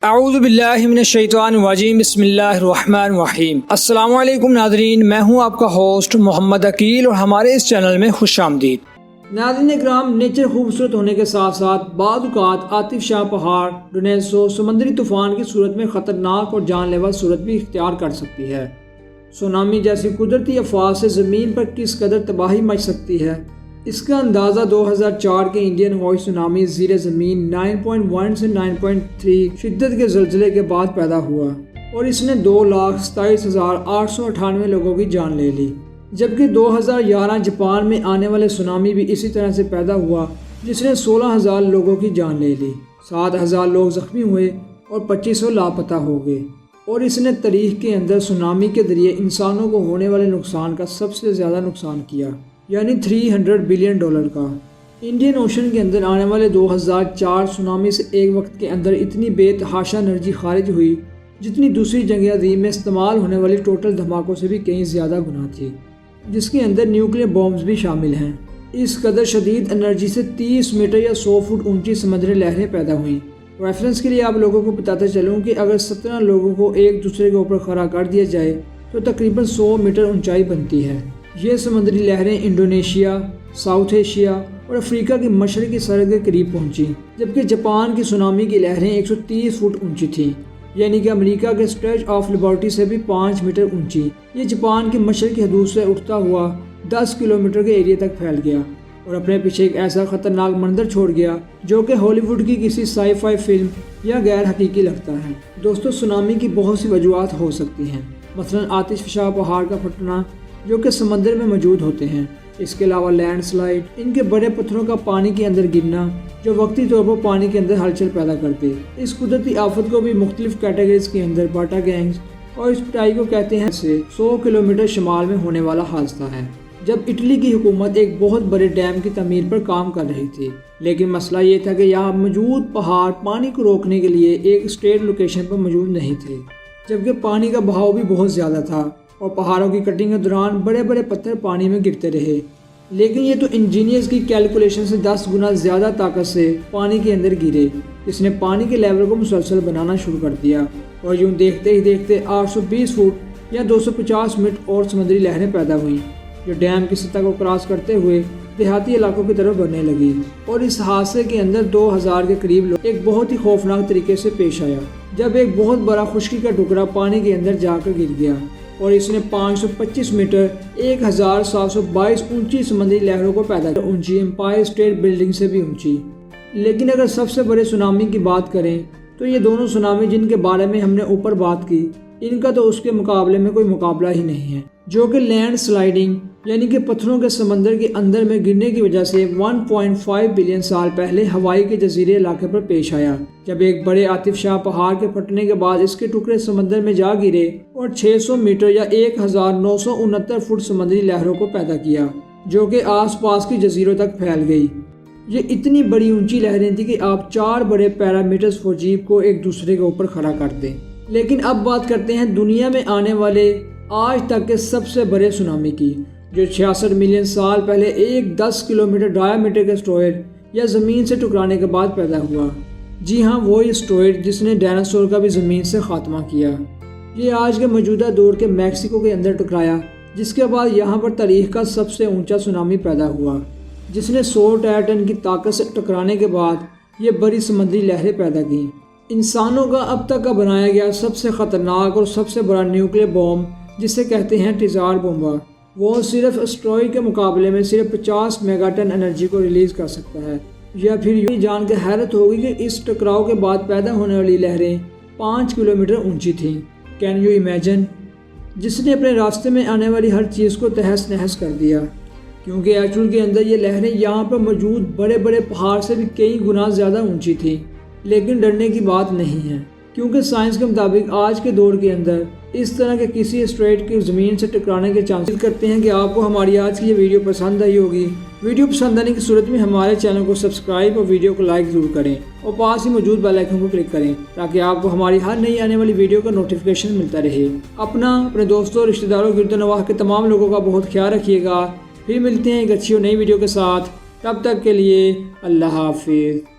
اعوذ باللہ من الشیطان الرجیم، بسم اللہ الرحمن الرحیم۔ السلام علیکم ناظرین، میں ہوں آپ کا ہوسٹ محمد عقیل اور ہمارے اس چینل میں خوش آمدید۔ ناظرین اکرام، نیچر خوبصورت ہونے کے ساتھ ساتھ بعض اوقات عاطف شاہ پہاڑ، ڈونیسو، سمندری طوفان کی صورت میں خطرناک اور جان لیوا صورت بھی اختیار کر سکتی ہے۔ سونامی جیسی قدرتی افواج سے زمین پر کس قدر تباہی مچ سکتی ہے، اس کا اندازہ 2004 کے انڈین ہوئی سونامی زیر زمین 9.1 سے 9.3 شدت کے زلزلے کے بعد پیدا ہوا اور اس نے 2,27,898 لوگوں کی جان لے لی، جبکہ 2011 جاپان میں آنے والے سونامی بھی اسی طرح سے پیدا ہوا جس نے 16,000 لوگوں کی جان لے لی، 7,000 لوگ زخمی ہوئے اور 2,500 لاپتہ ہو گئے، اور اس نے تاریخ کے اندر سونامی کے ذریعے انسانوں کو ہونے والے نقصان کا سب سے زیادہ نقصان کیا، یعنی $300 بلین کا۔ انڈین اوشن کے اندر آنے والے 2004 سونامی سے ایک وقت کے اندر اتنی بے تحاشا انرجی خارج ہوئی جتنی دوسری جنگ عظیم میں استعمال ہونے والی ٹوٹل دھماکوں سے بھی کہیں زیادہ گنا تھی، جس کے اندر نیوکلیر بامز بھی شامل ہیں۔ اس قدر شدید انرجی سے 30 میٹر یا 100 فٹ اونچی سمندری لہریں پیدا ہوئیں۔ ریفرنس کے لیے آپ لوگوں کو بتاتا چلوں کہ اگر 17 لوگوں کو ایک دوسرے کے اوپر کھڑا کر دیا جائے تو تقریباً 100 میٹر اونچائی بنتی ہے۔ یہ سمندری لہریں انڈونیشیا، ساؤتھ ایشیا اور افریقہ کی مشرقی سرحد کے قریب پہنچی، جبکہ جاپان کی سونامی کی لہریں 130 فٹ اونچی تھیں، یعنی کہ امریکہ کے اسٹیچو آف لبرٹی سے بھی 5 میٹر اونچی۔ یہ جاپان کی مشرقی حدود سے اٹھتا ہوا 10 کلومیٹر کے ایریا تک پھیل گیا اور اپنے پیچھے ایک ایسا خطرناک منظر چھوڑ گیا جو کہ ہالی ووڈ کی کسی سائی فائی فلم یا غیر حقیقی لگتا ہے۔ دوستو، سونامی کی بہت سی وجوہات ہو سکتی ہیں، مثلاً آتش فشاں پہاڑ کا پھٹنا جو کہ سمندر میں موجود ہوتے ہیں، اس کے علاوہ لینڈ سلائیڈ، ان کے بڑے پتھروں کا پانی کے اندر گرنا جو وقتی طور پر پانی کے اندر ہلچل پیدا کرتے۔ اس قدرتی آفت کو بھی مختلف کیٹیگریز کے اندر بانٹا گینگز اور اس پٹائی کو کہتے ہیں۔ سے 100 کلومیٹر شمال میں ہونے والا حادثہ ہے جب اٹلی کی حکومت ایک بہت بڑے ڈیم کی تعمیر پر کام کر رہی تھی، لیکن مسئلہ یہ تھا کہ یہاں موجود پہاڑ پانی کو روکنے کے لیے ایک اسٹیٹ لوکیشن پر موجود نہیں تھے، جبکہ پانی کا بہاؤ بھی بہت زیادہ تھا اور پہاڑوں کی کٹنگ کے دوران بڑے بڑے پتھر پانی میں گرتے رہے۔ لیکن یہ تو انجینئرز کی کیلکولیشن سے 10 گنا زیادہ طاقت سے پانی کے اندر گرے، جس نے پانی کے لیول کو مسلسل بنانا شروع کر دیا، اور یوں دیکھتے ہی دیکھتے 820 فٹ یا 250 میٹر اور سمندری لہریں پیدا ہوئیں جو ڈیم کی سطح کو کراس کرتے ہوئے دیہاتی علاقوں کی طرف بڑھنے لگی، اور اس حادثے کے اندر 2000 کے قریب لوگ ایک بہت ہی خوفناک طریقے سے پیش آیا جب ایک بہت بڑا خشکی کا ٹکڑا پانی کے اندر جا کر گر گیا اور اس نے 525 میٹر 1722 اونچی سمندری لہروں کو پیدا کیا، اونچی امپائر اسٹیٹ بلڈنگ سے بھی اونچی۔ لیکن اگر سب سے بڑے سونامی کی بات کریں تو یہ دونوں سونامی جن کے بارے میں ہم نے اوپر بات کی، ان کا تو اس کے مقابلے میں کوئی مقابلہ ہی نہیں ہے، جو کہ لینڈ سلائیڈنگ یعنی کہ پتھروں کے سمندر کے اندر میں گرنے کی وجہ سے 1.5 بلین سال پہلے ہوائی کے جزیرے علاقے پر پیش آیا، جب ایک بڑے آتش فشاں پہاڑ کے پھٹنے کے بعد اس کے ٹکڑے سمندر میں جا گرے اور 600 میٹر یا 1969 فٹ سمندری لہروں کو پیدا کیا جو کہ آس پاس کی جزیروں تک پھیل گئی۔ یہ اتنی بڑی اونچی لہریں تھیں کہ آپ 4 بڑے پیرامیٹرز فور جیپ کو ایک دوسرے کے اوپر کھڑا کر دیں۔ لیکن اب بات کرتے ہیں دنیا میں آنے والے آج تک کے سب سے بڑے سونامی کی، جو 66 ملین سال پہلے ایک 10 کلومیٹر ڈایا میٹر کے اسٹروئڈ یا زمین سے ٹکرانے کے بعد پیدا ہوا۔ جی ہاں، وہی اسٹروئڈ جس نے ڈائناسور کا بھی زمین سے خاتمہ کیا۔ یہ آج کے موجودہ دور کے میکسیکو کے اندر ٹکرایا، جس کے بعد یہاں پر تاریخ کا سب سے اونچا سونامی پیدا ہوا، جس نے 100 ٹن کی طاقت سے ٹکرانے کے بعد یہ بڑی سمندری لہریں پیدا کیں۔ انسانوں کا اب تک کا بنایا گیا سب سے خطرناک اور سب سے بڑا نیوکلیر بوم، جسے کہتے ہیں ٹیزار بومبا، وہ صرف اسٹروئڈ کے مقابلے میں صرف 50 میگا ٹن انرجی کو ریلیز کر سکتا ہے۔ یا پھر یوں جان کے حیرت ہوگی کہ اس ٹکراؤ کے بعد پیدا ہونے والی لہریں 5 کلومیٹر اونچی تھیں۔ Can you imagine? جس نے اپنے راستے میں آنے والی ہر چیز کو تہس نہس کر دیا، کیونکہ ایکچوئل کے اندر یہ لہریں یہاں پر موجود بڑے بڑے پہاڑ سے بھی کئی گنا زیادہ اونچی تھیں۔ لیکن ڈرنے کی بات نہیں ہے، کیونکہ سائنس کے مطابق آج کے دور کے اندر اس طرح کے کسی اسٹریٹ کی زمین سے ٹکرانے کے چانسز کرتے ہیں کہ آپ کو ہماری آج کی یہ ویڈیو پسند آئی ہوگی۔ ویڈیو پسند آنے کی صورت میں ہمارے چینل کو سبسکرائب اور ویڈیو کو لائک ضرور کریں اور پاس ہی موجود بیل آئیکن کو کلک کریں تاکہ آپ کو ہماری ہر نئی آنے والی ویڈیو کا نوٹیفیکیشن ملتا رہے۔ اپنے دوستوں، رشتہ داروں، گرد و نواح کے تمام لوگوں کا بہت خیال رکھیے گا۔ پھر ملتے ہیں ایک اچھی اور نئی ویڈیو کے ساتھ، تب تک کے لیے اللہ حافظ۔